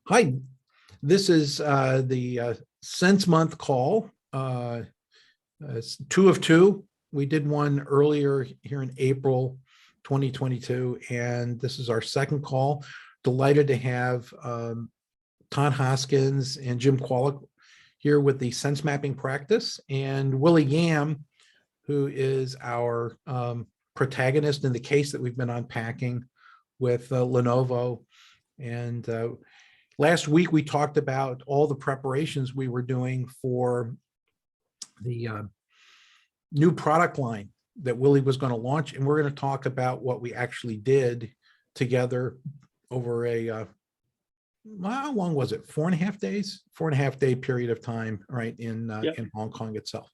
Hi, this is the Sense Month call. It's 2 of 2. We did one earlier here in April 2022, and this is our second call. Delighted to have Todd Hoskins and Jim Qualick here with the sense mapping practice, and Willie Yam, who is our protagonist in the case that we've been unpacking with Lenovo. And last week, we talked about all the preparations we were doing for the new product line that Willie was going to launch. And we're going to talk about what we actually did together over a, how long was it? 4.5 days, 4.5 day period of time, right, in Hong Kong itself.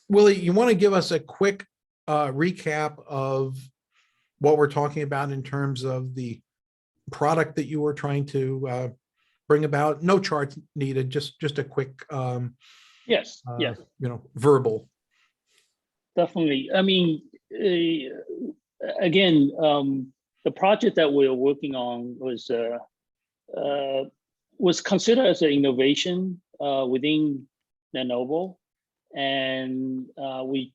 Willie, you want to give us a quick recap of what we're talking about in terms of the product that you were trying to bring about? No charts needed, just a quick yes, verbal. Definitely. I mean, again, the project that we're working on was considered as an innovation within Lenovo, and we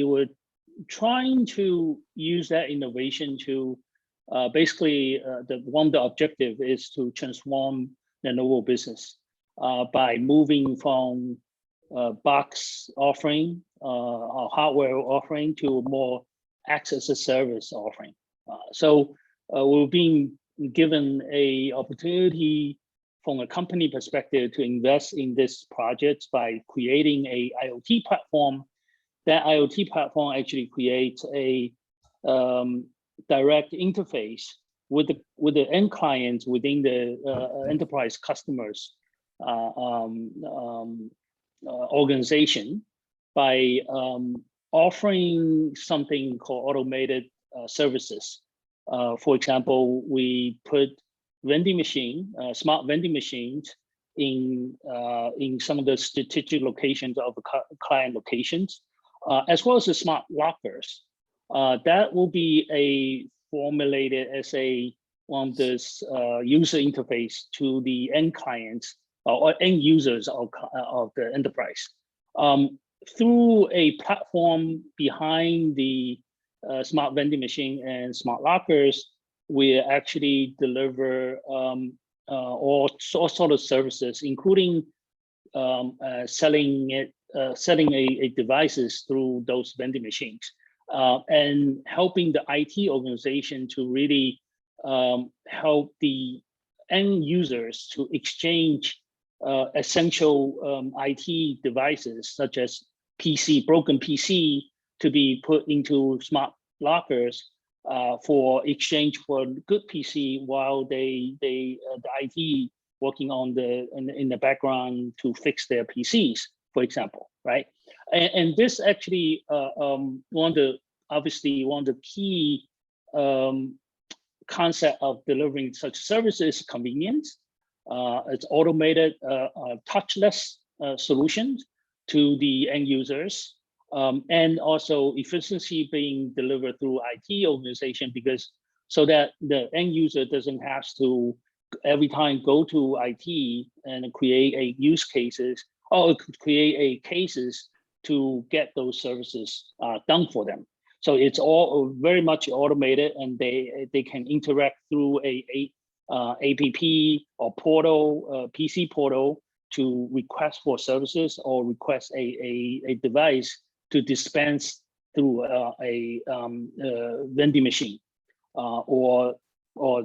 were trying to use that innovation to basically, the objective is to transform Lenovo business by moving from box offering or hardware offering to a more access as service offering. So we're being given a opportunity from a company perspective to invest in this project by creating a IoT platform. That IoT platform actually creates a direct interface with the end clients within the enterprise customers organization by offering something called automated services. For example, we put vending machine, smart vending machines in some of the strategic locations of the client locations, as well as the smart lockers. That will be formulated as one of this user interface to the end clients or end users of the enterprise. Through a platform behind the smart vending machine and smart lockers, we actually deliver all sort of services, including selling a devices through those vending machines. And helping the IT organization to really help the end users to exchange essential IT devices, such as broken PC, to be put into smart lockers for exchange for good PC, while the IT working on in the background to fix their PCs, for example, right? And this actually one of the key concept of delivering such services is convenience. It's automated, touchless solutions to the end users, and also efficiency being delivered through IT organization, because so that the end user doesn't have to every time go to IT and create a use cases or create a cases to get those services done for them. So it's all very much automated, and they can interact through a app or portal, PC portal, to request for services or request a device to dispense through a vending machine, or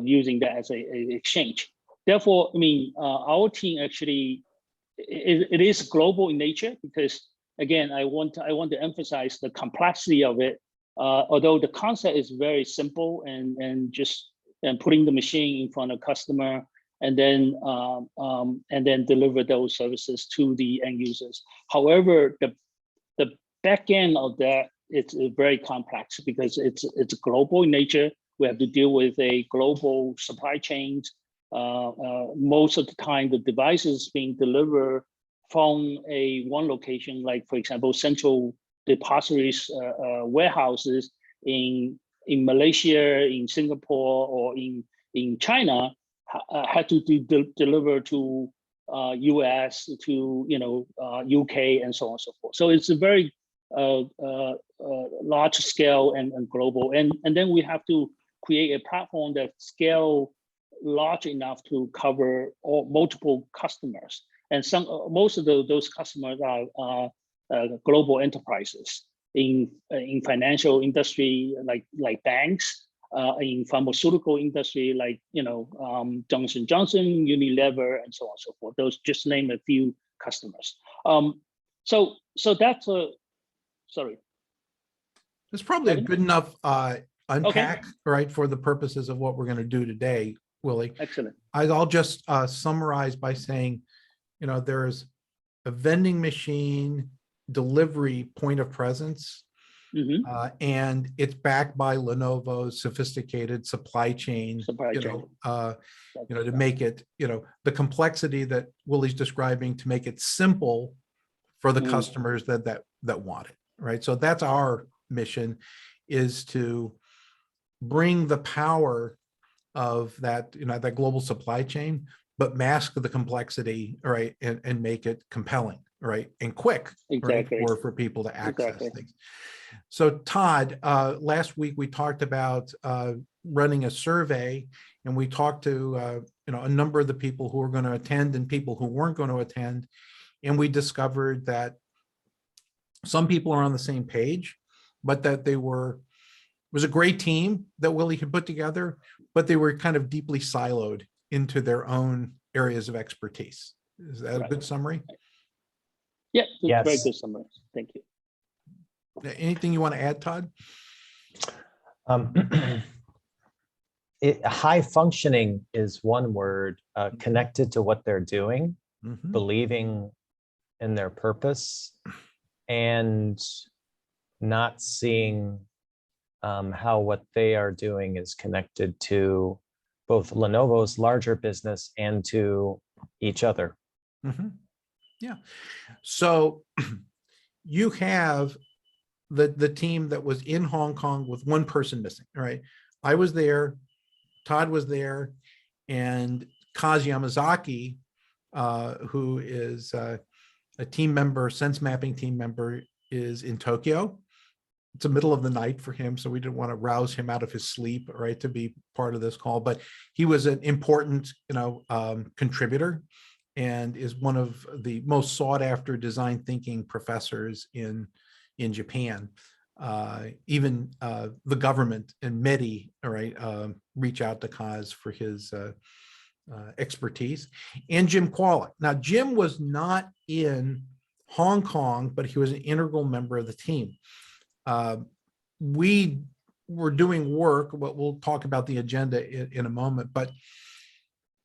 using that as a exchange. Therefore, I mean, our team actually it is global in nature, because again, I want to emphasize the complexity of it. Although the concept is very simple and putting the machine in front of customer and then deliver those services to the end users. However, the back end of that, it's very complex because it's global in nature. We have to deal with a global supply chains. Most of the time, the devices being delivered from one location, like for example, central depositories, warehouses in Malaysia, in Singapore, or in China, had to deliver to US, to UK, and so on and so forth. So it's a very large scale and global, and then we have to create a platform that scale large enough to cover multiple customers, and most of those customers are global enterprises in financial industry, like banks, in pharmaceutical industry, like Johnson Johnson, Unilever, and so on and so forth. Those, just name a few customers. So that's sorry. It's probably a good enough unpack, Okay. right, for the purposes of what we're going to do today, Willie. Excellent. I'll just summarize by saying, there's a vending machine delivery point of presence, and it's backed by Lenovo's sophisticated supply chain, to make it, the complexity that Willie's describing, to make it simple for the customers that want it, right? So that's our mission, is to bring the power of that, that global supply chain, but mask the complexity, right, and make it compelling, right, and quick, exactly, right, for people to access things. So Todd, last week we talked about running a survey, and we talked to a number of the people who were going to attend and people who weren't going to attend, and we discovered that some people are on the same page, but that it was a great team that Willie had put together, but they were kind of deeply siloed into their own areas of expertise. Is that a good summary? Yeah, yes. Very good summary. Thank you. Anything you want to add, Todd? High functioning is one word, connected to what they're doing, believing in their purpose, and not seeing how what they are doing is connected to both Lenovo's larger business and to each other. Yeah. So you have the team that was in Hong Kong with one person missing, right? I was there, Todd was there, and Kaz Yamazaki, who is a team member, sense mapping team member, is in Tokyo. It's the middle of the night for him, so we didn't want to rouse him out of his sleep, right, to be part of this call. But he was an important, contributor, and is one of the most sought after design thinking professors in Japan. Even the government and METI, right, reach out to Kaz for his expertise, and Jim Kwolek. Now, Jim was not in Hong Kong, but he was an integral member of the team. We were doing work, but we'll talk about the agenda in a moment, but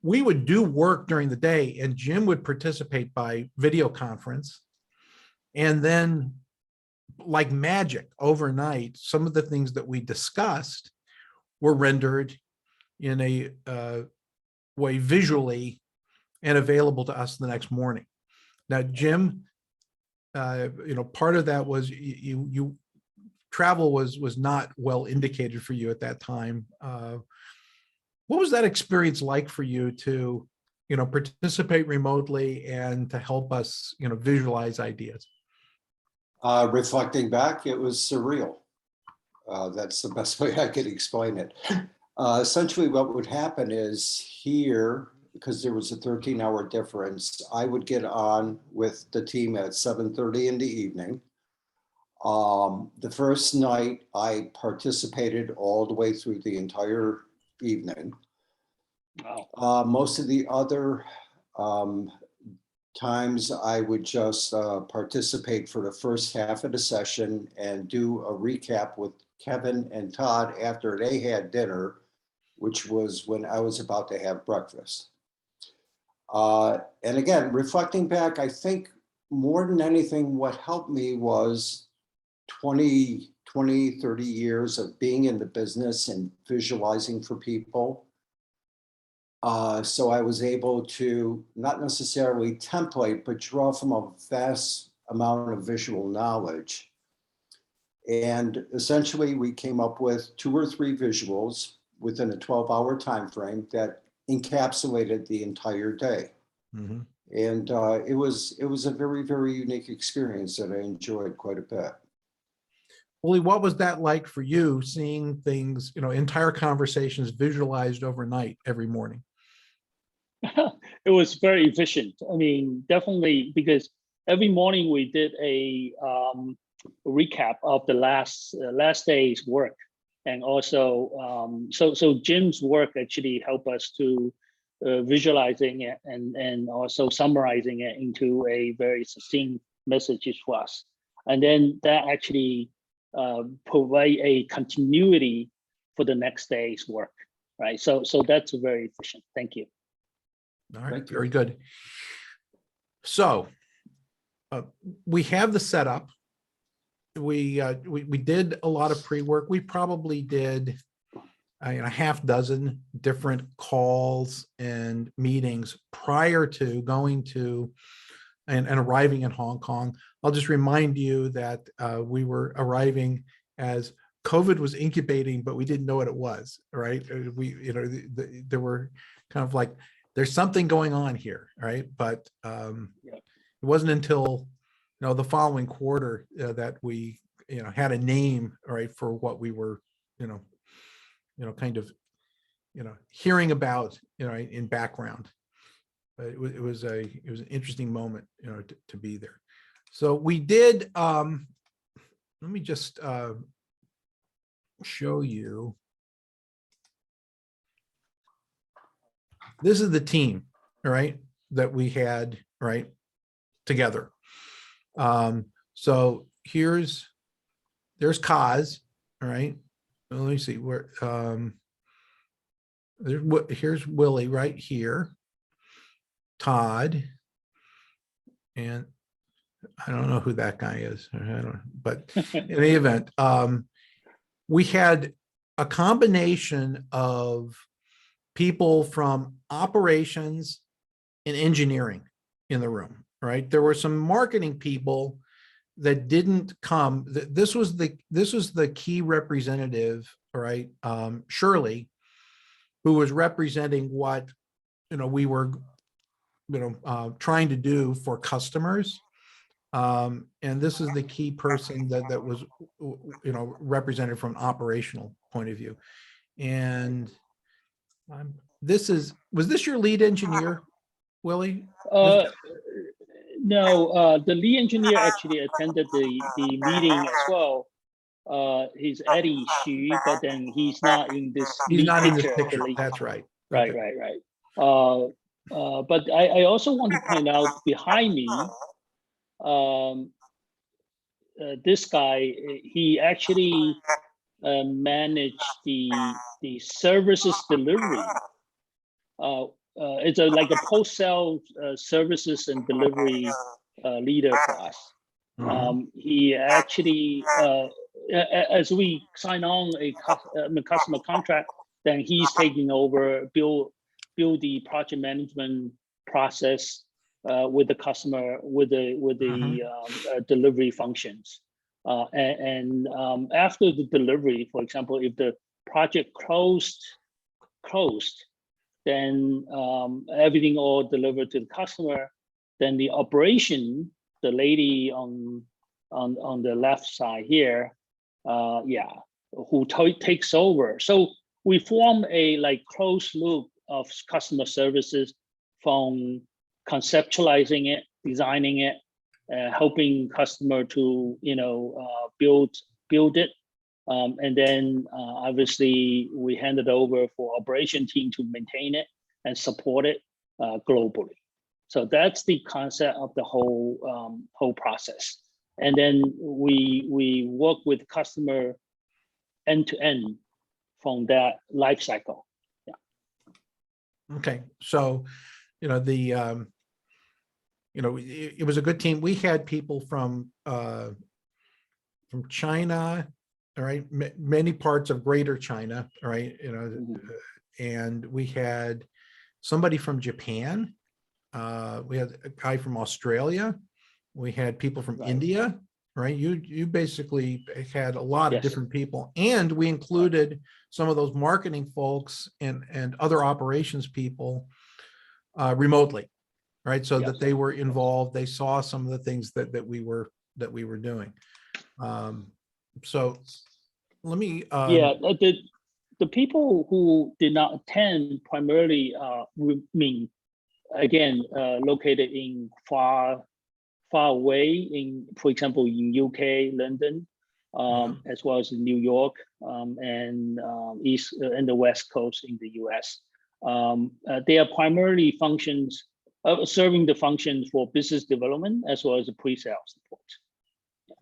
we would do work during the day, and Jim would participate by video conference. And then, like magic, overnight, some of the things that we discussed were rendered in a way visually and available to us the next morning. Now, Jim, part of that was you travel was not well indicated for you at that time. What was that experience like for you to, participate remotely and to help us, visualize ideas? Reflecting back, it was surreal. That's the best way I could explain it. Essentially, what would happen is here, because there was a 13-hour difference, I would get on with the team at 7:30 in the evening. The first night, I participated all the way through the entire evening. Wow. Most of the other times, I would just participate for the first half of the session and do a recap with Kevin and Todd after they had dinner, which was when I was about to have breakfast. And again, reflecting back, I think more than anything, what helped me was 20, 30 years of being in the business and visualizing for people. So I was able to not necessarily template, but draw from a vast amount of visual knowledge. And essentially, we came up with 2 or 3 visuals within a 12-hour time frame that encapsulated the entire day. Mhm. And it was a very, very unique experience that I enjoyed quite a bit. Willie, what was that like for you, seeing things, entire conversations visualized overnight every morning? It was very efficient. I mean, definitely, because every morning we did a recap of the last day's work, and also so Jim's work actually helped us to visualizing it and also summarizing it into a very succinct message for us, and then that actually provide a continuity for the next day's work, right? So that's very efficient. Thank you. All right, Thank you. very good. So we have the setup. We did a lot of pre-work. We probably did a half dozen different calls and meetings prior to going to and arriving in Hong Kong. I'll just remind you that we were arriving as COVID was incubating, but we didn't know what it was, right? There were kind of like, there's something going on here, right? But it wasn't until the following quarter that we had a name, right, for what we were kind of hearing about in background. But it was an interesting moment to be there. So we did. Let me just show you. This is the team, right, that we had together. So there's Kaz, all right. Let me see where. Here's Willie right here. Todd, and I don't know who that guy is. I don't know, but in any event, we had a combination of people from operations and engineering in the room, right? There were some marketing people that didn't come. This was the key representative, right? Shirley, who was representing what we were trying to do for customers. And this is the key person that was represented from an operational point of view. And was this your lead engineer, Willie? No, the lead engineer actually attended the meeting as well. He's Eddie Xu, but then he's not in this. He's not in this picture. picture. That's right. Right, Okay. right. But I also want to point out behind me, this guy, he actually managed the services delivery. It's like a post-sale services and delivery leader for us. He actually, as we sign on a customer contract, then he's taking over, build the project management process with the customer, with the delivery functions. And after the delivery, for example, if the project closed, then everything all delivered to the customer. Then the operation, the lady on the left side here, who takes over. So we form a closed loop of customer services, from conceptualizing it, designing it, helping customer to build it, and then obviously we hand it over for operation team to maintain it and support it globally. So that's the concept of the whole process. And then we work with customer end to end from that life cycle. Yeah. Okay, so it was a good team. We had people from China, all right, many parts of Greater China, all right, and we had somebody from Japan. We had a guy from Australia. We had people from India. right? You basically had a lot of Yes. different people, and we included some of those marketing folks and other operations people remotely, right? So Yes. that they were involved, they saw some of the things that we were doing. So let me Yeah, the people who did not attend primarily, again, located in far away, in, for example, in UK, London, as well as in New York, and East and the West Coast in the US. They are primarily functions, serving the functions for business development as well as the pre-sale support.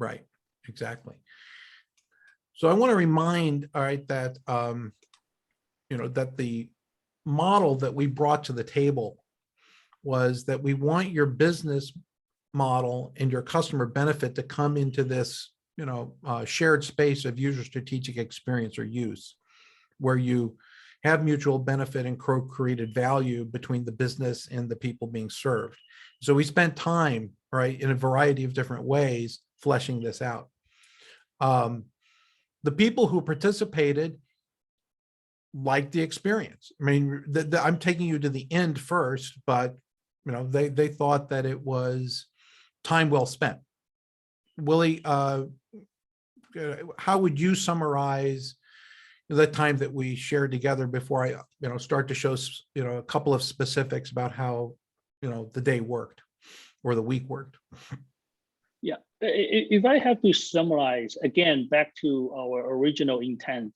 right, exactly. So I want to remind, all right, that that the model that we brought to the table was that we want your business model and your customer benefit to come into this, shared space of user strategic experience or use, where you have mutual benefit and co-created value between the business and the people being served. So we spent time, right, in a variety of different ways fleshing this out. The people who participated liked the experience. I mean, I'm taking you to the end first, but they thought that it was time well spent. Willie, how would you summarize the time that we shared together before I start to show a couple of specifics about how the day worked or the week worked? Yeah, if I have to summarize again back to our original intent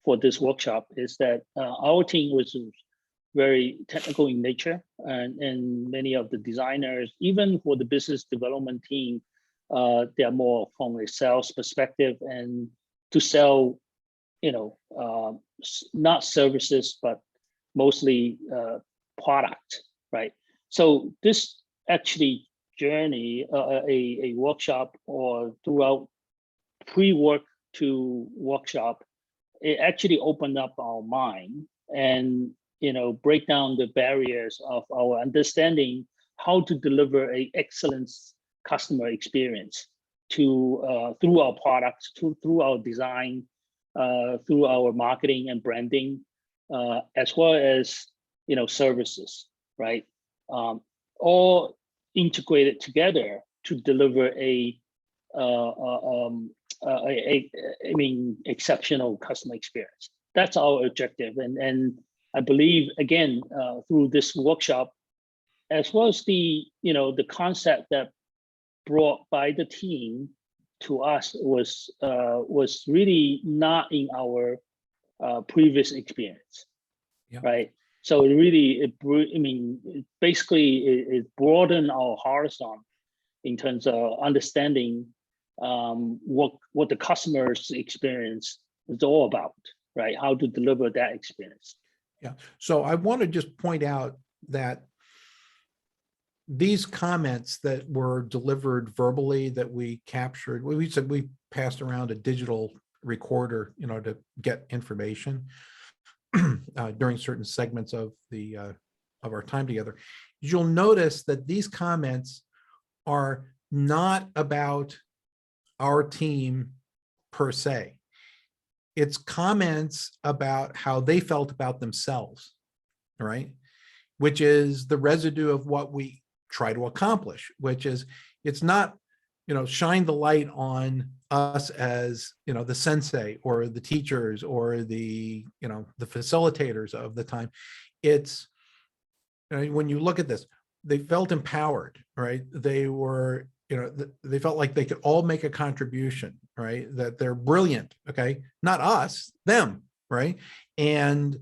for this workshop, is that our team was very technical in nature, and many of the designers, even for the business development team, they are more from a sales perspective and to sell, not services, but mostly product, right? So this actually journey, a workshop or throughout pre-work to workshop, it actually opened up our mind and break down the barriers of our understanding how to deliver a excellent customer experience to through our products, through our design, through our marketing and branding, as well as services, right? All integrated together to deliver exceptional customer experience. That's our objective, and I believe again through this workshop, as well as the concept that brought by the team to us was really not in our previous experience, right? So it broadened our horizon in terms of understanding what the customer's experience is all about, right? How to deliver that experience. Yeah. So I want to just point out that these comments that were delivered verbally that we captured, we said we passed around a digital recorder, to get information during certain segments of our time together. You'll notice that these comments are not about our team per se. It's comments about how they felt about themselves, right? Which is the residue of what we try to accomplish, which is, it's not, shine the light on us as, the sensei or the teachers or the facilitators of the time. It's, when you look at this, they felt empowered, right? They were, they felt like they could all make a contribution, right? That they're brilliant, okay? Not us, them, right? And,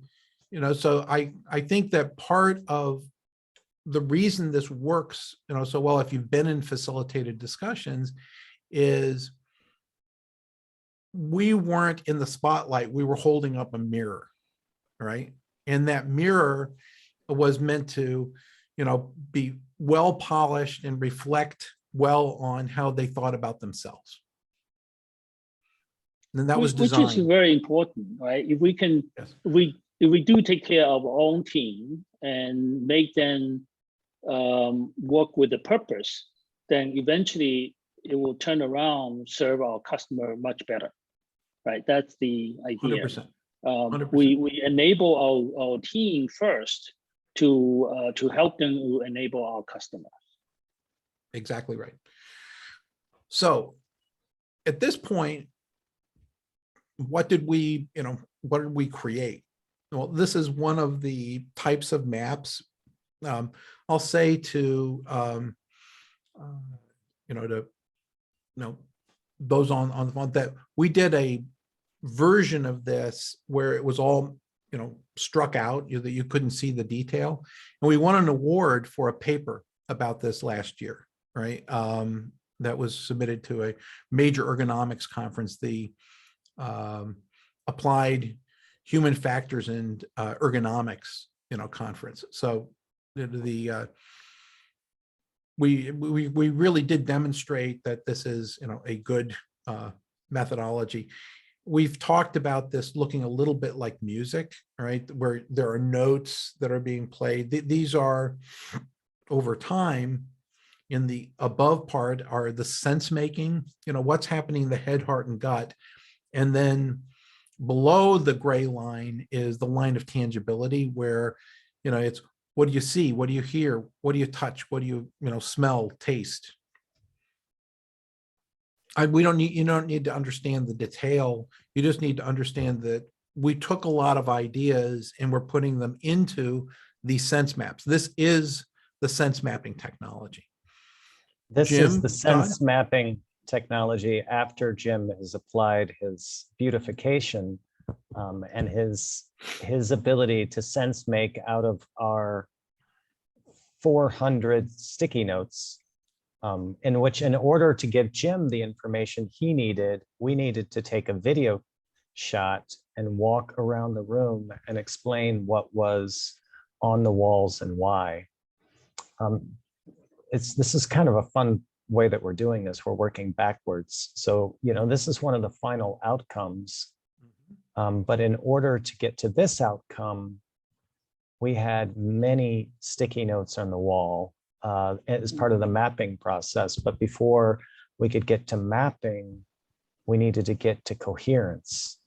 so I think that part of the reason this works, so well, if you've been in facilitated discussions, is we weren't in the spotlight, we were holding up a mirror, right? And that mirror was meant to, be well polished and reflect well on how they thought about themselves. And that was designed. Which is very important, right? If we can, yes. if we do take care of our own team and make them work with the purpose, then eventually it will turn around, serve our customer much better, right? That's the idea. 100%. 100%. We enable our team first to help them to enable our customer. Exactly right. So at this point, what did we create? Well, this is one of the types of maps. I'll say to those on the phone that we did a version of this where it was all struck out, that you couldn't see the detail, and we won an award for a paper about this last year, right? That was submitted to a major ergonomics conference, the Applied Human Factors and Ergonomics conference. So we really did demonstrate that this is a good methodology. We've talked about this looking a little bit like music, right? Where there are notes that are being played. These are, over time, in the above part are the sense making, what's happening in the head, heart, and gut. And then below the gray line is the line of tangibility, where, it's what do you see? What do you hear? What do you touch? What do you, smell, taste? You don't need to understand the detail. You just need to understand that we took a lot of ideas and we're putting them into these sense maps. This is the sense mapping technology. This Jim, is the sense mapping technology after Jim has applied his beautification and his ability to sense make out of our 400 sticky notes, in which, in order to give Jim the information he needed, we needed to take a video shot and walk around the room and explain what was on the walls and why. This is kind of a fun way that we're doing this. We're working backwards. So, this is one of the final outcomes. But in order to get to this outcome, we had many sticky notes on the wall as part of the mapping process. But before we could get to mapping, we needed to get to coherence.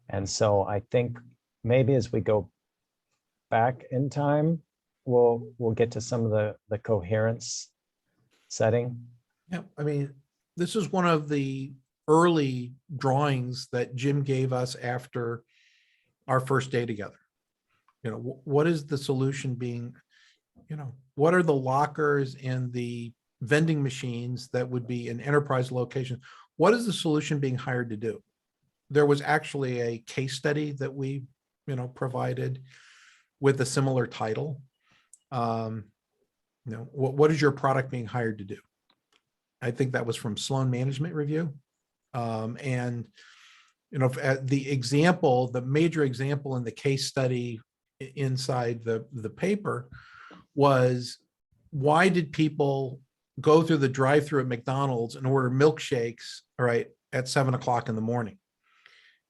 And so I think maybe as we go back in time, we'll get to some of the coherence setting. Yeah, I mean, this is one of the early drawings that Jim gave us after our first day together. What is the solution being, what are the lockers and the vending machines that would be in enterprise locations? What is the solution being hired to do? There was actually a case study that we, provided with a similar title. What is your product being hired to do? I think that was from Sloan Management Review. And the example, the major example in the case study inside the paper was, why did people go through the drive-through at McDonald's and order milkshakes, all right, at 7 o'clock in the morning?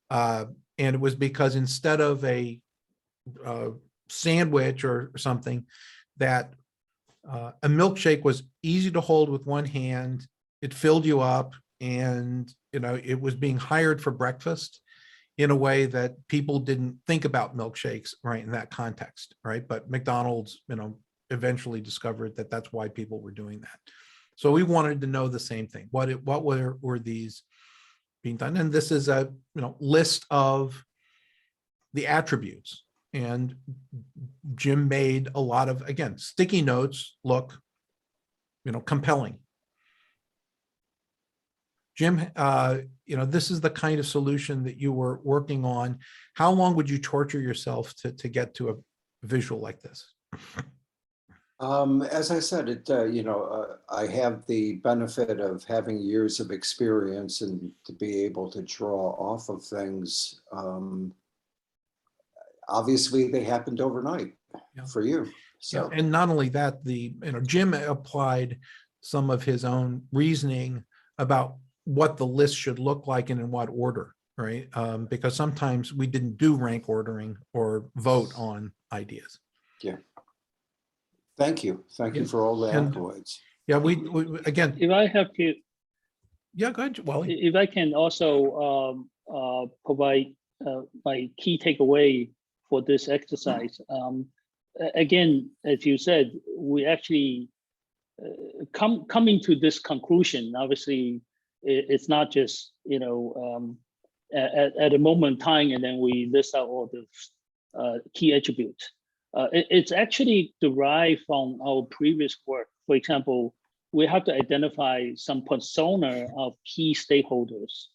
And it was because instead of a sandwich or something, that a milkshake was easy to hold with one hand, it filled you up, and it was being hired for breakfast in a way that people didn't think about milkshakes, right, in that context, right? But McDonald's, eventually discovered that that's why people were doing that. So we wanted to know the same thing. What were these being done? And this is a list of the attributes. And Jim made a lot of, again, sticky notes look, compelling. Jim, this is the kind of solution that you were working on. How long would you torture yourself to get to a visual like this? As I said, I have the benefit of having years of experience and to be able to draw off of things. Obviously, they happened overnight for you. So, and not only that, Jim applied some of his own reasoning about what the list should look like and in what order, right? Because sometimes we didn't do rank ordering or vote on ideas. Yeah. Thank you. Thank you for all the accolades. Yeah, we again. If I have to Yeah, go ahead, Wally. If I can also provide my key takeaway for this exercise. Again, as you said, we actually coming to this conclusion. Obviously, it's not just at a moment in time, and then we list out all the key attributes. It's actually derived from our previous work. For example, we have to identify some persona of key stakeholders,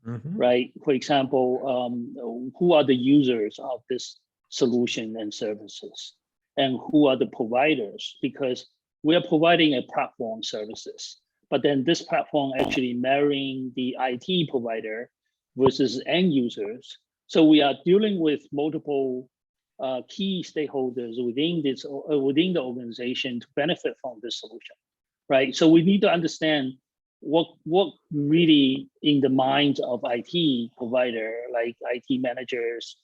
right? For example, who are the users of this solution and services, and who are the providers? Because we are providing a platform services, but then this platform actually marrying the IT provider versus end users. So we are dealing with multiple key stakeholders within the organization to benefit from this solution, right? So we need to understand what really in the minds of IT provider, like IT managers,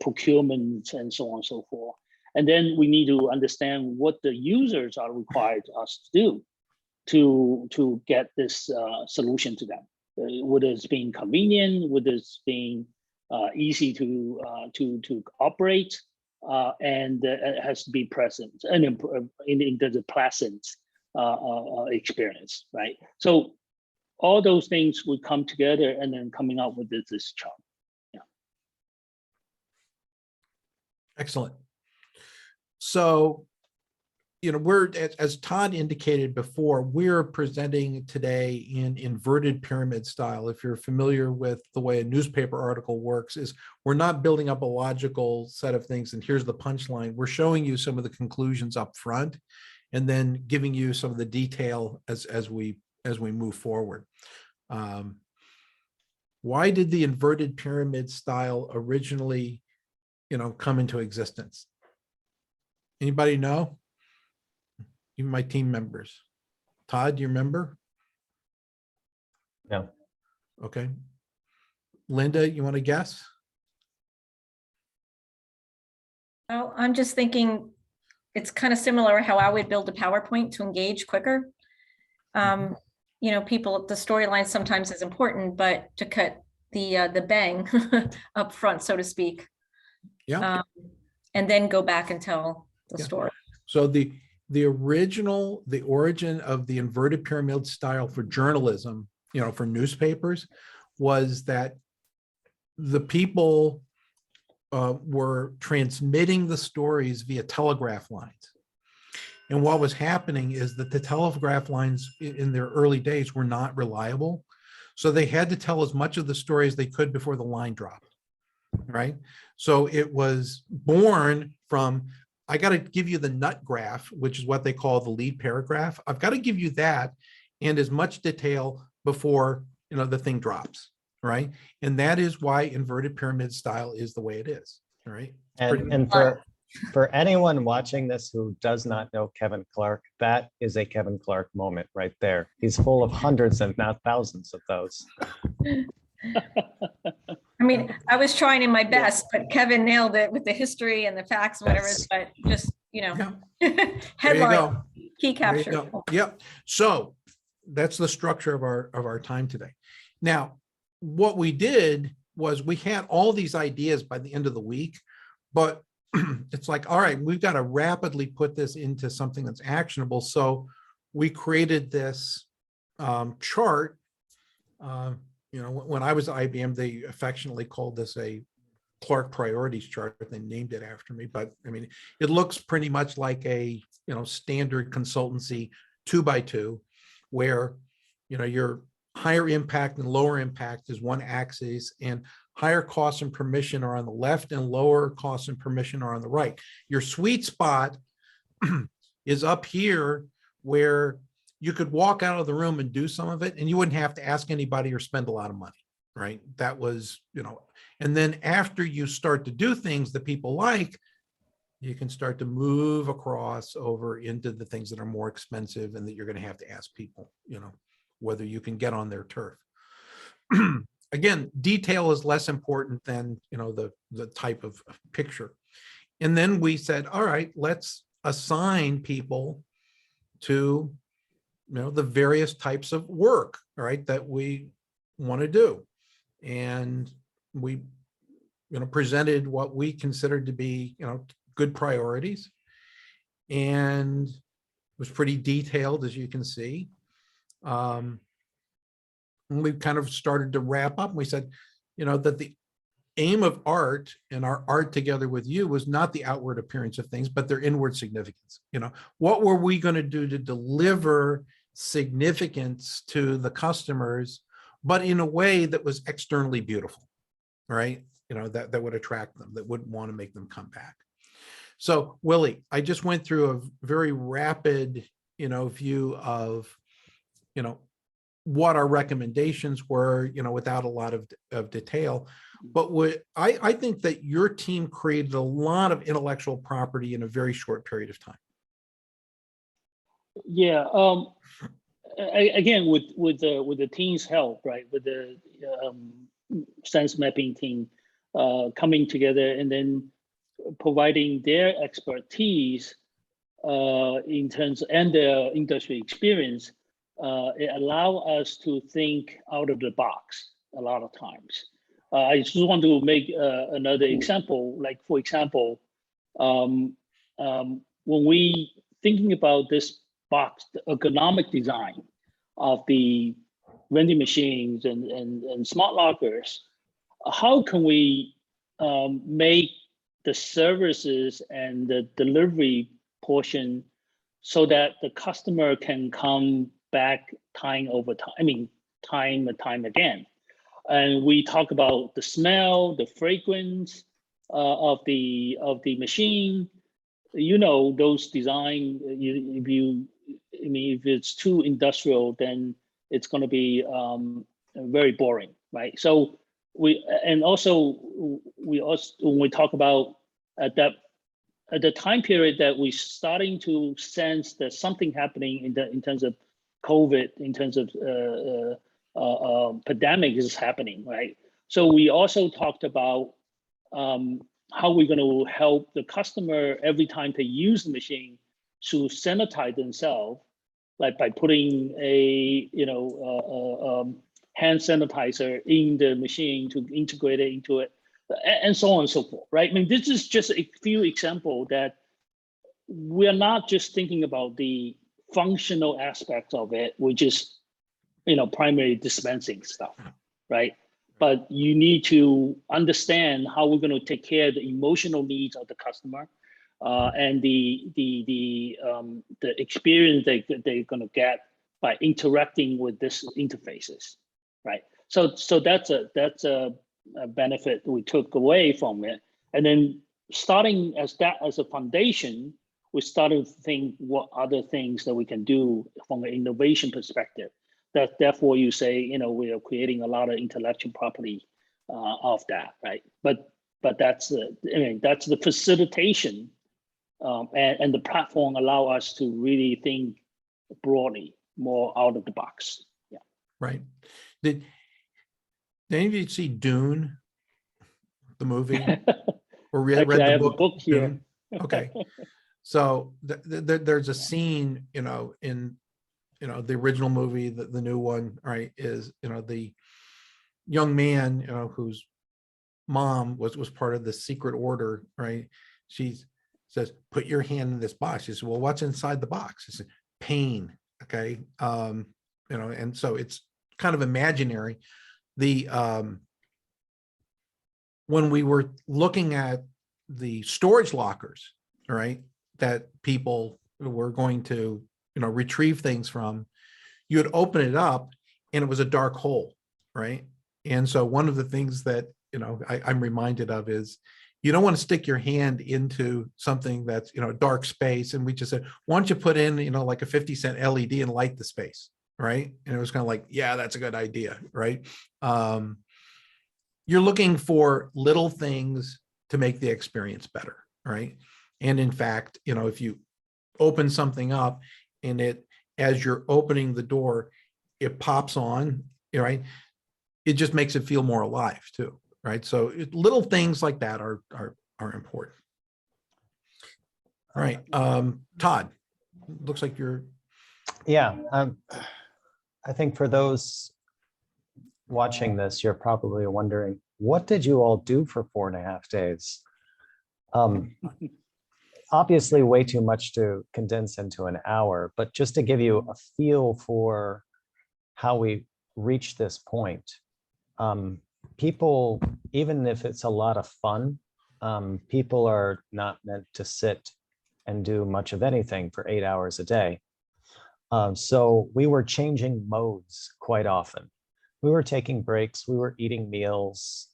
procurement, and so on and so forth. And then we need to understand what the users are required us to do to get this solution to them. Whether it's being convenient, whether it's being easy to operate, and it has to be present and in the pleasant experience, right? So all those things would come together and then coming up with this chart. Yeah. Excellent. So, we're, as Todd indicated before, we're presenting today in inverted pyramid style. If you're familiar with the way a newspaper article works, is we're not building up a logical set of things and here's the punchline. We're showing you some of the conclusions up front and then giving you some of the detail as we move forward. Why did the inverted pyramid style originally, come into existence? Anybody know? Even my team members. Todd, do you remember? No. Okay. Linda, you want to guess? Oh, I'm just thinking it's kind of similar how I would build a PowerPoint to engage quicker. People, the storyline sometimes is important, but to cut the bang up front, so to speak. Yeah. And then go back and tell the story. So the origin of the inverted pyramid style for journalism, for newspapers, was that the people were transmitting the stories via telegraph lines. And what was happening is that the telegraph lines in their early days were not reliable. So they had to tell as much of the story as they could before the line dropped, right? So it was born from, I got to give you the nut graph, which is what they call the lead paragraph. I've got to give you that and as much detail before, the thing drops, right? And that is why inverted pyramid style is the way it is, all right? And for anyone watching this who does not know Kevin Clark, that is a Kevin Clark moment right there. He's full of hundreds and not thousands of those. I mean, I was trying in my best, but Kevin nailed it with the history and the facts, whatever. Yes. But just, Yeah. headline, key capture. Yep. So that's the structure of our time today. Now, what we did was we had all these ideas by the end of the week, but it's like, all right, we've got to rapidly put this into something that's actionable. So we created this chart. When I was at IBM, they affectionately called this a Clark priorities chart. They named it after me, but I mean, it looks pretty much like a standard consultancy 2x2, where your higher impact and lower impact is one axis, and higher costs and permission are on the left, and lower costs and permission are on the right. Your sweet spot is up here, where you could walk out of the room and do some of it, and you wouldn't have to ask anybody or spend a lot of money, right? That was, and then after you start to do things that people like, you can start to move across over into the things that are more expensive and that you're going to have to ask people, whether you can get on their turf. Again, detail is less important than, the type of picture. And then we said, all right, let's assign people to, the various types of work, right, that we want to do. And we, presented what we considered to be, good priorities. And it was pretty detailed, as you can see. And we kind of started to wrap up. And we said, that the aim of art and our art together with you was not the outward appearance of things, but their inward significance. What were we going to do to deliver significance to the customers, but in a way that was externally beautiful, right? That would attract them, that wouldn't want to make them come back. So Willie, I just went through a very rapid, view of, what our recommendations were, without a lot of detail. But what I think that your team created a lot of intellectual property in a very short period of time. Yeah. Again, with the team's help, right? With the sense mapping team coming together and then providing their expertise in terms and their industry experience, it allow us to think out of the box a lot of times. I just want to make another example. Like, for example, when we thinking about this box, the ergonomic design of the vending machines and smart lockers, how can we make the services and the delivery portion so that the customer can come back time over time, time and time again. And we talk about the smell, the fragrance of the machine. Those design, if it's too industrial, then it's going to be very boring, right? So when we talk about at the time period that we're starting to sense that something happening in terms of COVID, in terms of pandemic is happening, right? So we also talked about how we're going to help the customer every time they use the machine to sanitize themselves, like by putting a hand sanitizer in the machine to integrate it into it, and so on and so forth, right? This is just a few examples that we're not just thinking about the functional aspects of it, which is primary dispensing stuff, right? But you need to understand how we're going to take care of the emotional needs of the customer and the experience they're going to get by interacting with this interfaces, right? So that's a benefit we took away from it. And then starting as a foundation, we started to think what other things that we can do from an innovation perspective. Therefore you say, we are creating a lot of intellectual property of that, right? But that's the facilitation and the platform allow us to really think broadly, more out of the box. Yeah. Right. Did any of you see Dune, the movie, or read Actually, I the have book? a book here. Dune? Okay. So there's a scene, in the original movie, the new one, right, is the young man, whose mom was part of the secret order, right? She says, "Put your hand in this box." She says, "Well, what's inside the box?" She said, "Pain." Okay, and so it's kind of imaginary. When we were looking at the storage lockers, right, that people were going to retrieve things from, you would open it up and it was a dark hole, right? And so one of the things that I'm reminded of is you don't want to stick your hand into something that's dark space. And we just said, why don't you put in like a 50-cent LED and light the space, right? And it was kind of like, yeah, that's a good idea, right? You're looking for little things to make the experience better, right? And in fact, if you open something up and as you're opening the door, it pops on, right? It just makes it feel more alive too, right? So little things like that are important. All right, Todd, looks like you're. Yeah, I think for those watching this, you're probably wondering, what did you all do for 4.5 days? Obviously way too much to condense into an hour, but just to give you a feel for how we reached this point. People, even if it's a lot of fun, people are not meant to sit and do much of anything for 8 hours a day. So we were changing modes quite often. We were taking breaks, we were eating meals,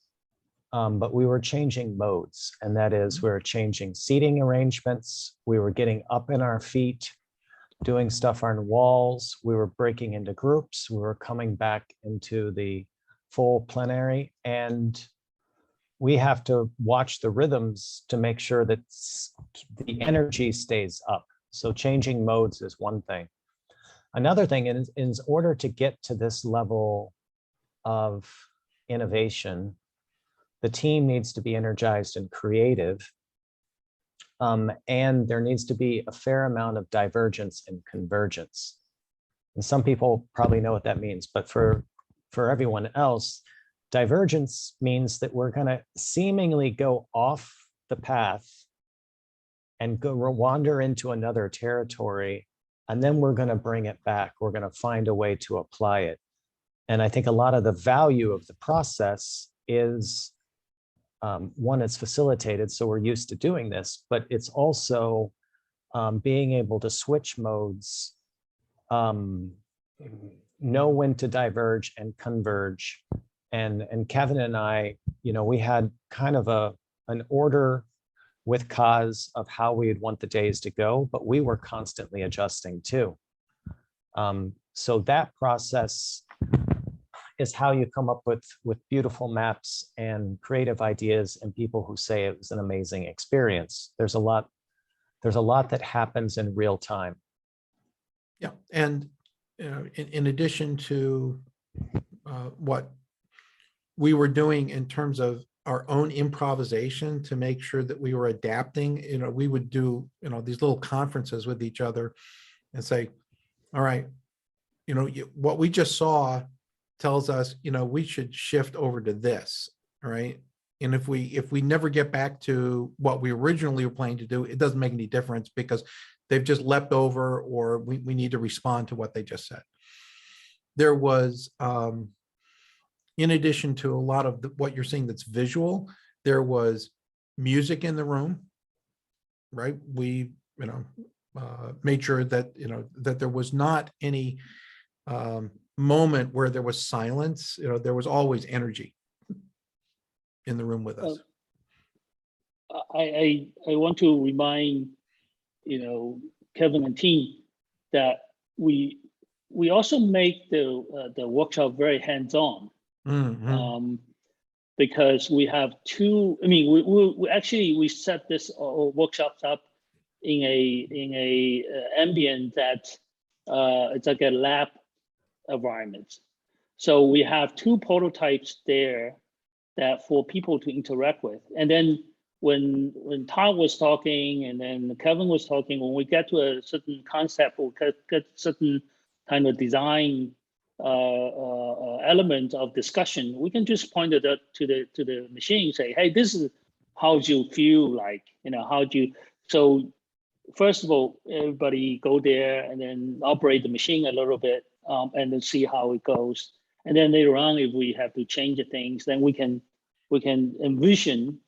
but we were changing modes. And that is, we were changing seating arrangements, we were getting up in our feet, doing stuff on walls, we were breaking into groups, we were coming back into the full plenary, and we have to watch the rhythms to make sure that the energy stays up. So changing modes is one thing. Another thing is, in order to get to this level of innovation, the team needs to be energized and creative. And there needs to be a fair amount of divergence and convergence. And some people probably know what that means, but for everyone else, divergence means that we're going to seemingly go off the path and go wander into another territory, and then we're going to bring it back. We're going to find a way to apply it. And I think a lot of the value of the process is, one, it's facilitated, so we're used to doing this, but it's also being able to switch modes, know when to diverge and converge. And Kevin and I, we had kind of an order with Kaz of how we'd want the days to go, but we were constantly adjusting too. So that process is how you come up with beautiful maps and creative ideas and people who say it was an amazing experience. There's a lot that happens in real time. Yeah, and in addition to what we were doing in terms of our own improvisation to make sure that we were adapting, we would do, these little conferences with each other and say, all right, what we just saw tells us, we should shift over to this, all right? And if we never get back to what we originally were planning to do, it doesn't make any difference because they've just leapt over, or we need to respond to what they just said. There was, in addition to a lot of what you're seeing that's visual, there was music in the room, right? We, made sure that, that there was not any moment where there was silence. There was always energy in the room with us. I want to remind, Kevin and team that we also make the workshop very hands-on. Because we have two, we actually set this workshops up in a ambient that it's like a lab environment. So we have two prototypes there that for people to interact with. And then when Todd was talking and then Kevin was talking, when we get to a certain concept or get certain kind of design element of discussion, we can just point it up to the machine, say, hey, this is how you feel like, how do you, so first of all, everybody go there and then operate the machine a little bit and then see how it goes. And then later on, if we have to change the things, then we can envision,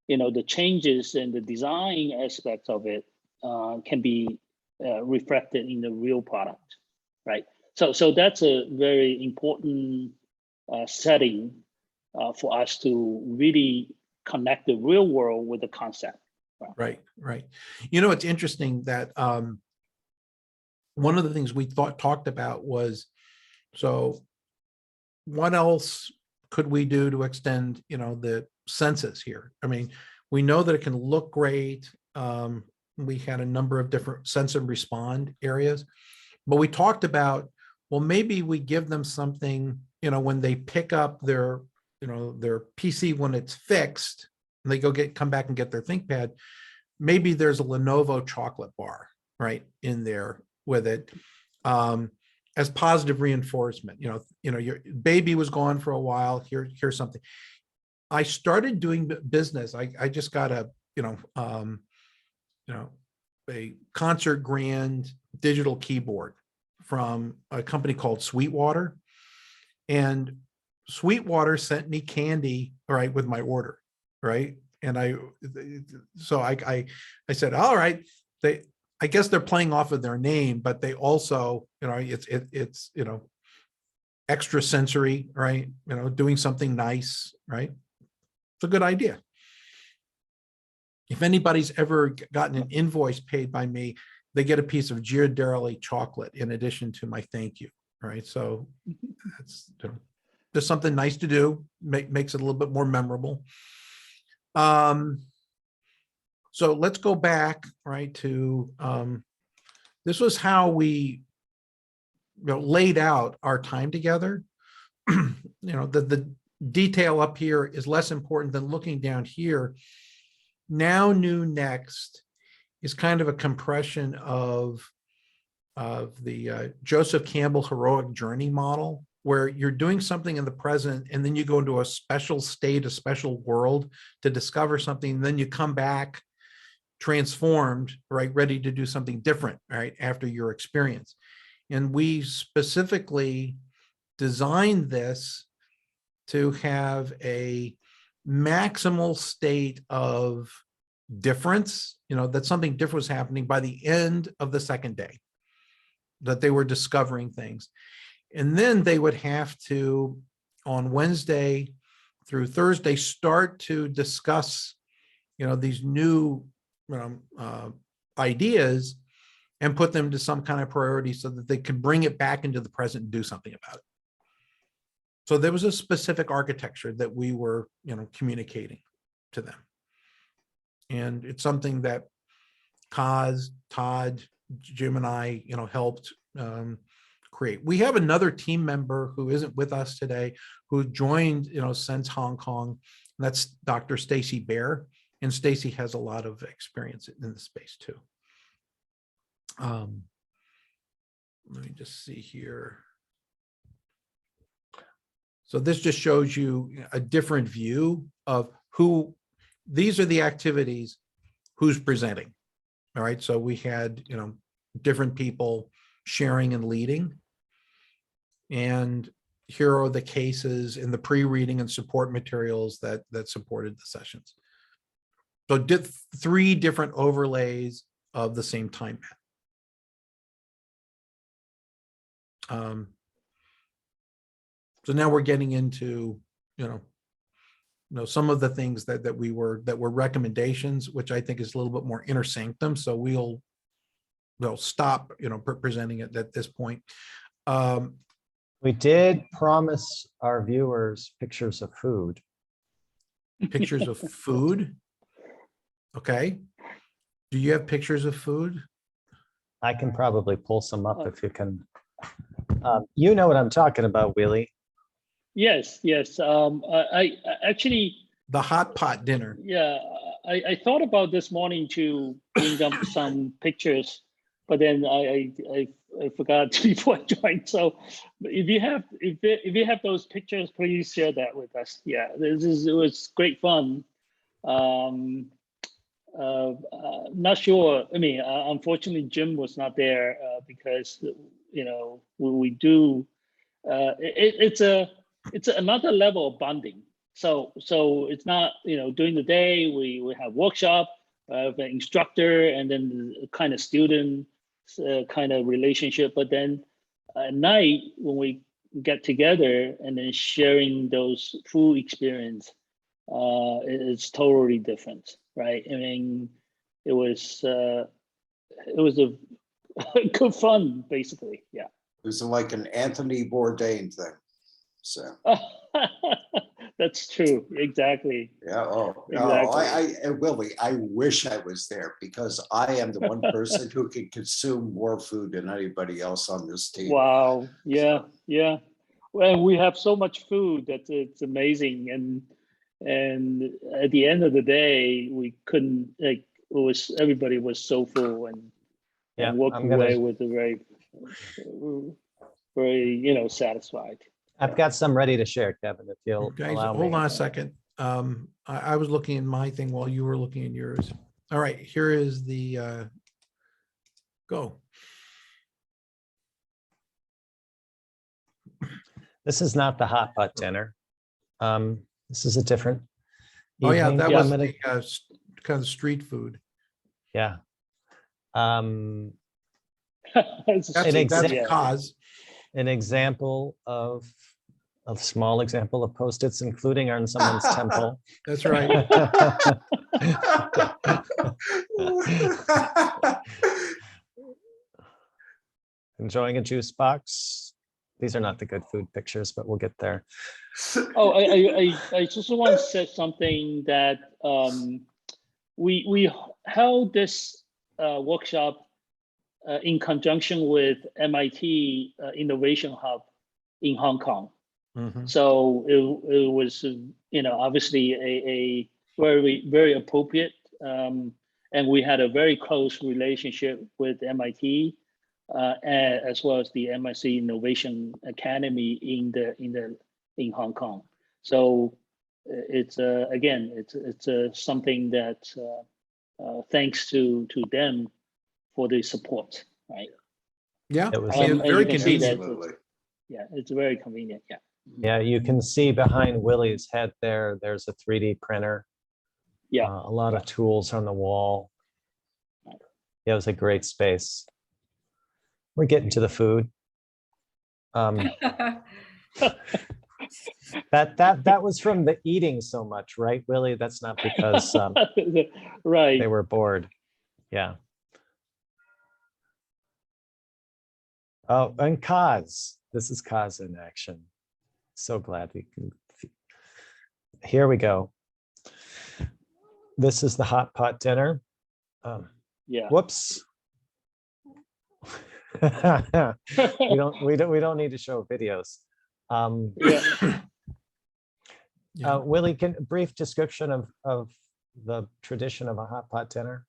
the changes and the design aspects of it can be reflected in the real product, right? So that's a very important setting for us to really connect the real world with the concept. Right. It's interesting that one of the things we talked about was, so what else could we do to extend, the senses here? We know that it can look great. We had a number of different sense and respond areas, but we talked about, well, maybe we give them something, when they pick up their PC when it's fixed and they come back and get their ThinkPad, maybe there's a Lenovo chocolate bar right in there with it. as positive reinforcement. Your baby was gone for a while. Here's something. I started doing business. I just got a concert grand digital keyboard from a company called Sweetwater, and Sweetwater sent me candy, right, with my order, right? And I said, all right, I guess they're playing off of their name, but they also, it's extra sensory, right? Doing something nice, right? It's a good idea. If anybody's ever gotten an invoice paid by me, they get a piece of Ghirardelli chocolate in addition to my thank you, right? So that's just something nice to do, makes it a little bit more memorable. So let's go back, right, to this was how we laid out our time together. The detail up here is less important than looking down here. Now, new, next is kind of a compression of the Joseph Campbell heroic journey model, where you're doing something in the present and then you go into a special state, a special world to discover something. And then you come back transformed, right, ready to do something different, right, after your experience. And we specifically designed this to have a maximal state of difference, that something different was happening by the end of the second day, that they were discovering things. And then they would have to, on Wednesday through Thursday, start to discuss, these new ideas and put them to some kind of priority so that they could bring it back into the present and do something about it. So there was a specific architecture that we were, communicating to them. And it's something that Kaz, Todd, Jim, and I, helped create. We have another team member who isn't with us today, who joined, since Hong Kong. And that's Dr. Stacy Bear. And Stacy has a lot of experience in the space too. Let me just see here. So this just shows you a different view of who, these are the activities, who's presenting. All right, so we had, different people sharing and leading. And here are the cases in the pre-reading and support materials that supported the sessions. So did 3 different overlays of the same time map. So now we're getting into, some of the things that were recommendations, which I think is a little bit more inner sanctum. So we'll stop, presenting it at this point. We did promise our viewers pictures of food. Pictures of food. Okay. Do you have pictures of food? I can probably pull some up if you can. You know what I'm talking about, Willie. Yes. I actually. The hot pot dinner. Yeah, I thought about this morning to bring up some pictures, but then I forgot before I joined. So if you have those pictures, please share that with us. Yeah, it was great fun. Not sure. I mean, unfortunately, Jim was not there because we do. It's another level of bonding. So it's not during the day we have workshop, the instructor, and then the kind of student kind of relationship. But then at night when we get together and then sharing those food experience, it's totally different, right? I mean, it was a good fun, basically. Yeah. It was like an Anthony Bourdain thing. So. That's true. Exactly. Yeah. Oh, exactly. no, Willie, I wish I was there because I am the one person who can consume more food than anybody else on this team. Wow. Yeah. So. Yeah. Well, we have so much food that it's amazing. And at the end of the day, we couldn't everybody was so full and walked away with a very very satisfied. I've got some ready to share, Kevin, if you'll Guys, allow hold me. on a second. I was looking in my thing while you were looking in yours. All right, here is the go. This is not the hot pot dinner. This is a different. Oh yeah, evening. that Yeah, was I'm the gonna- kind of street food. Yeah. It's That's An sweet, that's yeah. cause. An example of a small example of Post-its, including on someone's temple. That's right. Enjoying a juice box. These are not the good food pictures, but we'll get there. Oh, I just want to say something that we held this workshop in conjunction with MIT Innovation Hub in Hong Kong. Mhm. So it was obviously a very appropriate, and we had a very close relationship with MIT as well as the MIT Innovation Academy in Hong Kong. So it's again it's something that thanks to them for the support, right? Yeah, It was- it was And very you can see that convenient. it's, it's very convenient. Yeah. Yeah, you can see behind Willie's head there's a 3D printer. Yeah. A lot of tools on the wall. Yeah, it was a great space. We're getting to the food. That was from the eating so much, right, Willie? That's not because Right. they were bored. Yeah. Oh, and Kaz. This is Kaz in action. So glad we can. Here we go. This is the hot pot dinner. Yeah. Whoops. we don't need to show videos. Yeah. Yeah. Willie, can brief description of the tradition of a hot pot dinner?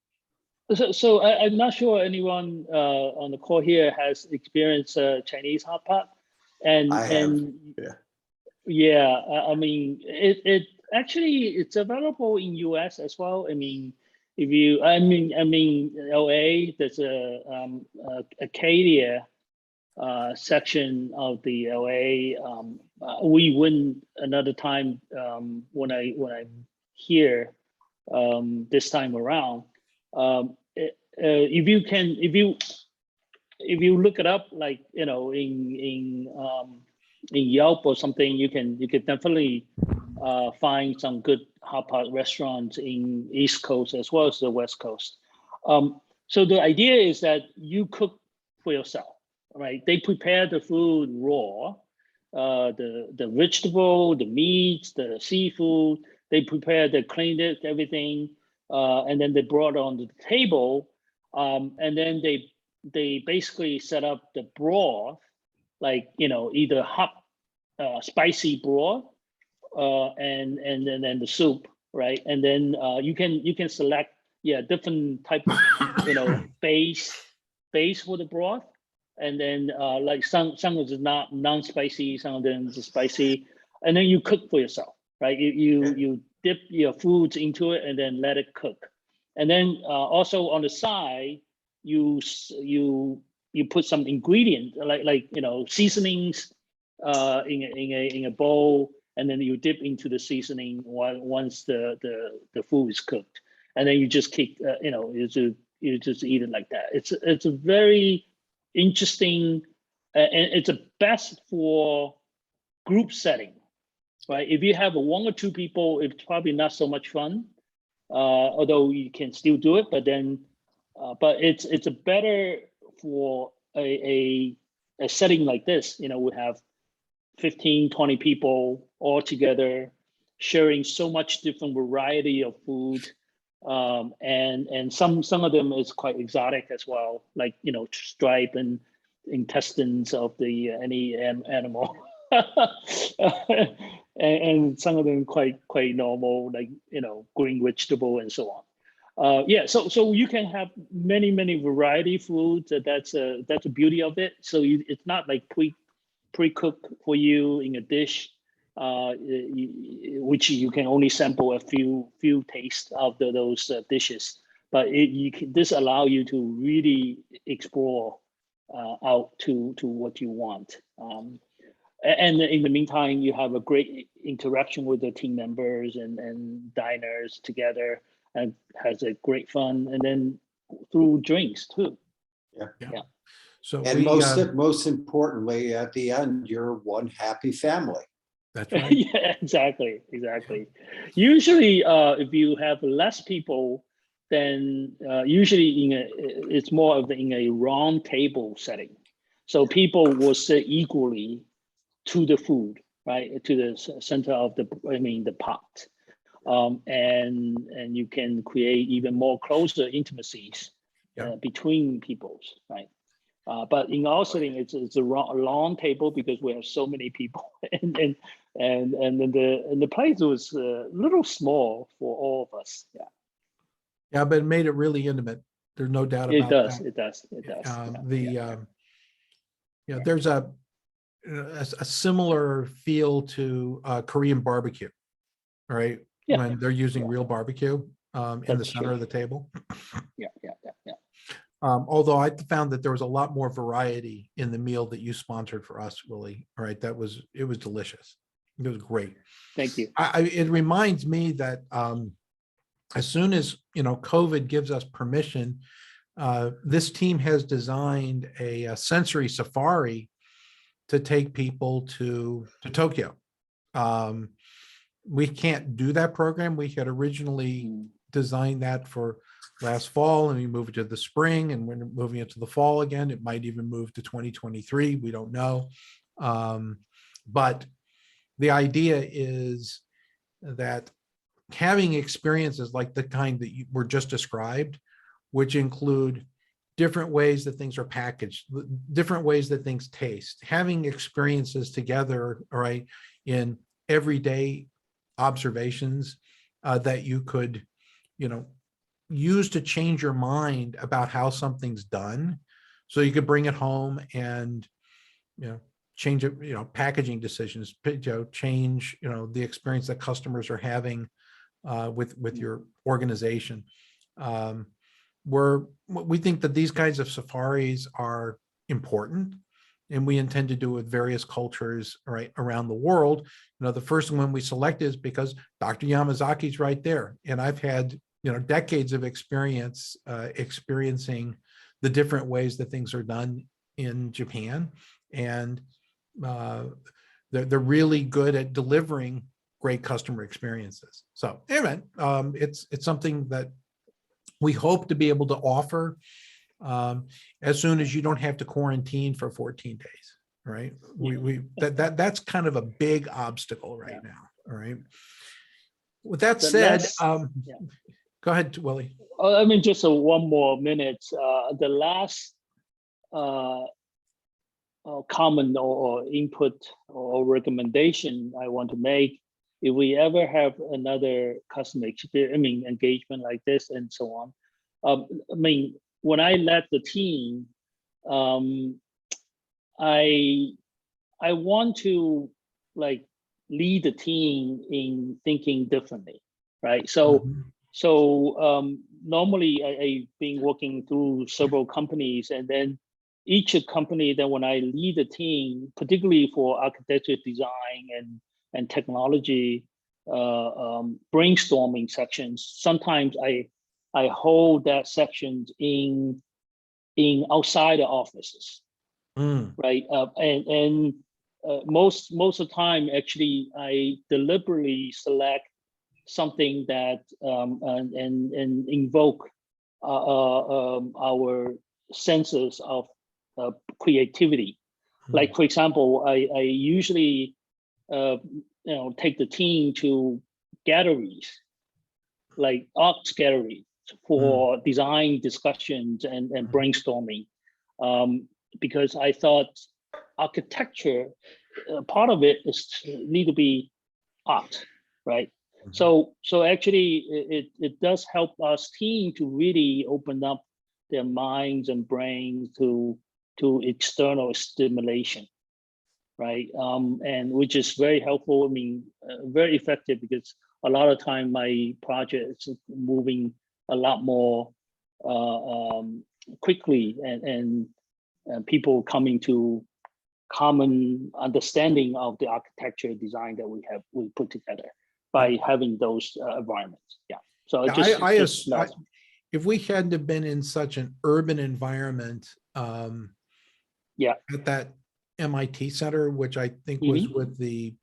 So I'm not sure anyone on the call here has experienced Chinese hot pot, and I have, yeah. I mean it actually it's available in US as well. I mean if you I mean LA, there's a Acadia section of the LA. We went another time when I'm here this time around. If you look it up, like in Yelp or something, you can definitely find some good hot pot restaurants in East Coast as well as the West Coast. So the idea is that you cook for yourself, right? They prepare the food raw, the vegetable, the meats, the seafood. They clean it, everything. And then they brought it onto the table, and then they basically set up the broth, like either hot, spicy broth, and then the soup, right? And then you can select different type of base for the broth, and then like some is not non-spicy, some of them is spicy, and then you cook for yourself, right? You dip your foods into it and then let it cook, and then also on the side you put some ingredient like seasonings in a bowl, and then you dip into the seasoning once the food is cooked, and then you just keep you just eat it like that. It's a very interesting, and it's a best for group setting. Right, if you have one or two people, it's probably not so much fun. Although you can still do it, but then, but it's a better for a setting like this. We have 15, 20 people all together, sharing so much different variety of food, and some of them is quite exotic as well, like stripe and intestines of the any animal. And some of them quite normal, like green vegetable and so Yeah, so you can have many variety foods. That's the beauty of it. So it's not like pre-cooked for you in a dish, which you can only sample a few tastes of those dishes. But this allow you to really explore out to what you want. And in the meantime, you have a great interaction with the team members and diners together, and has a great fun. And then through drinks too. Yeah. So And most importantly, at the end, you're one happy family. that's right. Yeah, exactly. Usually, if you have less people, then usually it's more of in a round table setting. So people will sit equally to the food, right, to the center of the pot, and you can create even more closer intimacies between peoples, right? But in our setting, it's a long table because we have so many people, and the place was a little small for all of us. Yeah, but it made it really intimate. There's no doubt It about does. that. It does. There's a similar feel to Korean barbecue, right? Yeah. When they're using real barbecue in the That's center true. of the table. Yeah. Although I found that there was a lot more variety in the meal that you sponsored for us, Willie. All right, it was delicious. It was great. Thank you. It reminds me that as soon as COVID gives us permission, this team has designed a sensory safari to take people to Tokyo. We can't do that program. We had originally designed that for last fall, and we moved it to the spring, and we're moving it to the fall again. It might even move to 2023. We don't know. But the idea is that having experiences like the kind that you were just described, which include different ways that things are packaged, different ways that things taste, having experiences together, right, in everyday observations that you could, use to change your mind about how something's done. So you could bring it home and, change it, packaging decisions, change, the experience that customers are having with your organization. We think that these kinds of safaris are important, and we intend to do it with various cultures right around the world. The first one we selected is because Dr. Yamazaki's right there, and I've had decades of experience experiencing the different ways that things are done in Japan, and they're really good at delivering great customer experiences. So anyway, it's something that we hope to be able to offer as soon as you don't have to quarantine for 14 days, right? That's kind of a big obstacle right now. All right. With that said, go ahead, Willie. Just one more minute. The last comment or input or recommendation I want to make, if we ever have another customer experience, engagement like this and so on, when I led the team, I want to lead the team in thinking differently, right? So normally I've been working through several companies, and then each company, then when I lead the team, particularly for architecture design and technology brainstorming sections, sometimes I hold that sections in outside the offices, right? And most of the time, actually, I deliberately select something that and invoke our senses of creativity. Like, for example, I usually take the team to galleries, like art galleries, for design discussions and brainstorming, because I thought architecture, part of it is need to be art, right? So actually, it does help us team to really open up their minds and brains to external stimulation, right? And which is very helpful. I mean, very effective, because a lot of time my project is moving a lot more quickly, and people coming to common understanding of the architecture design that we put together by having those environments. Yeah. So it just if we hadn't have been in such an urban environment, yeah, at that MIT center, which I think was with the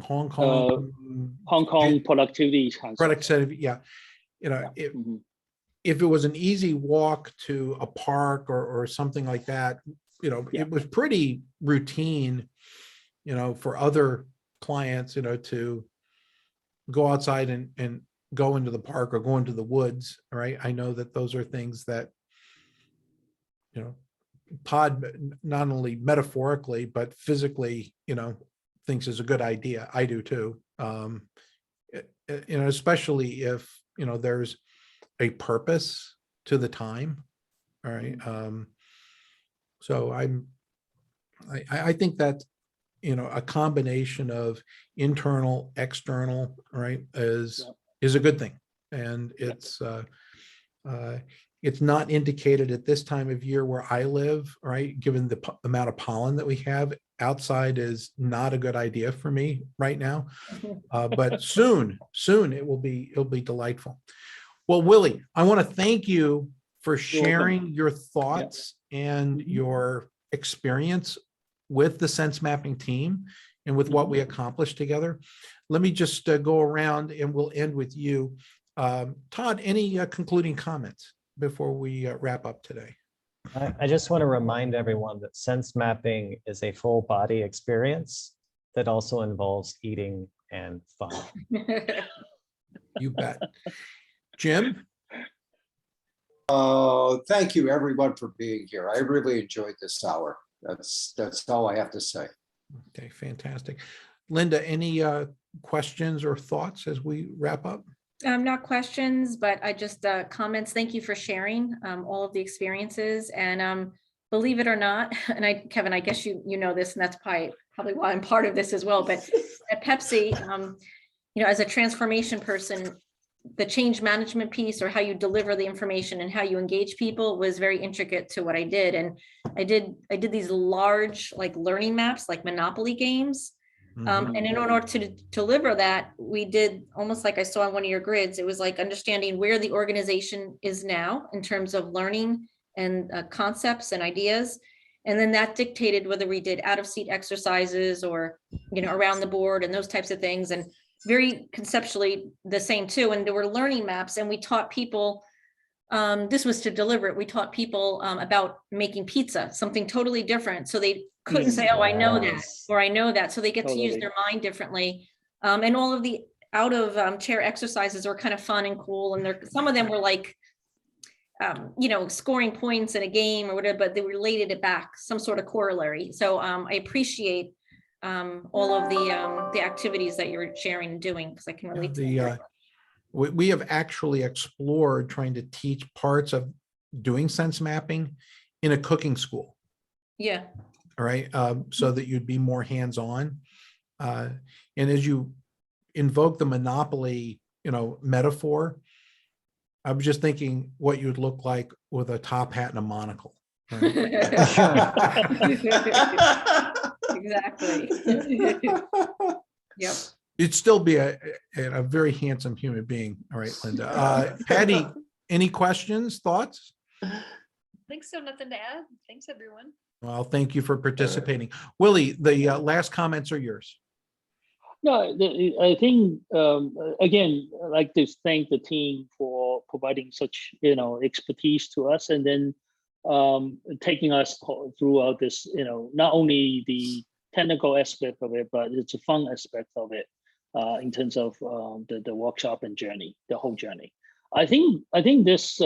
Hong Kong productivity concept. productivity. Yeah. You know, if it was an easy walk to a park or something like that, you know, it was pretty routine, you know, for other clients, you know, to go outside and go into the park or go into the woods, right? I know that those are things that, you know, Pod not only metaphorically, but physically, you know, thinks is a good idea. I do too. You know, especially if, you know, there's a purpose to the time. All right. So I think that, you know, a combination of internal, external, right, is a good thing. And it's not indicated at this time of year where I live, right? Given the amount of pollen that we have, outside is not a good idea for me right now. But soon it'll be delightful. Well, Willie, I want to thank you for sharing your thoughts and your experience with the sense mapping team and with what we accomplished together. Let me just go around and we'll end with you. Todd, any concluding comments before we wrap up today? I just want to remind everyone that sense mapping is a full body experience that also involves eating and fun. You bet. Jim? Thank you everyone for being here. I really enjoyed this hour. That's all I have to say. Okay, fantastic. Linda, any questions or thoughts as we wrap up? Not questions, but I just comments. Thank you for sharing all of the experiences. And believe it or not, and Kevin, I guess you know this, and that's probably why I'm part of this as well. But at Pepsi, you know, as a transformation person, the change management piece, or how you deliver the information and how you engage people, was very intricate to what I did. And I did these large, like, learning maps, like Monopoly games. And in order to deliver that, we did almost like I saw on one of your grids. It was like understanding where the organization is now in terms of learning and concepts and ideas. And then that dictated whether we did out of seat exercises or, you know, around the board and those types of things. And very conceptually the same too. And there were learning maps, and we taught people, this was to deliver it. We taught people about making pizza, something totally different. So they couldn't say, oh, I know that, or I know that. So they get to use their mind differently. And all of the out of chair exercises were kind of fun and cool. And some of them were like, you know, scoring points in a game or whatever, but they related it back, some sort of corollary. So I appreciate all of the activities that you're sharing and doing, because I can relate to that. We have actually explored trying to teach parts of doing sense mapping in a cooking school. Yeah. All right. So that you'd be more hands-on. And as you invoke the Monopoly, you know, metaphor, I was just thinking what you'd look like with a top hat and a monocle. Right? Exactly. Yep. You'd still be a very handsome human being. All right, Linda. Patty, any questions, thoughts? I think so. Nothing to add. Thanks, everyone. Well, thank you for participating. Willie, the last comments are yours. No, I think, again, I'd like to thank the team for providing such, you know, expertise to us, and then taking us throughout this, you know, not only the technical aspect of it, but it's a fun aspect of it in terms of the workshop and journey, the whole journey. I think this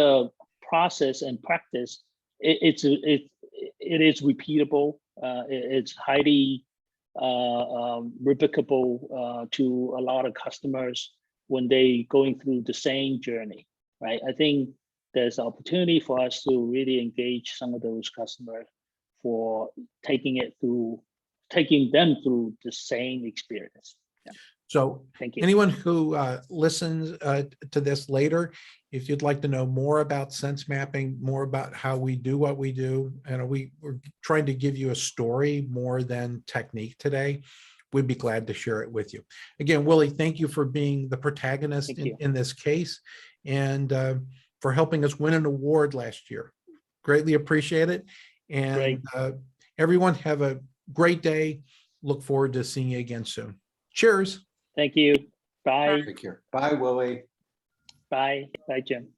process and practice, it is repeatable. It's highly replicable to a lot of customers when they going through the same journey, right? I think there's opportunity for us to really engage some of those customers for taking them through the same experience. Yeah. So Thank you. anyone who listens to this later, if you'd like to know more about sense mapping, more about how we do what we do, and we're trying to give you a story more than technique today, we'd be glad to share it with you. Again, Willie, thank you for being the protagonist Thank you. in this case, and for helping us win an award last year. Greatly appreciate it. And everyone have a great day. Look forward to seeing you again soon. Cheers. Thank you. Bye. Take care. Bye, Willie. Bye. Bye, Jim.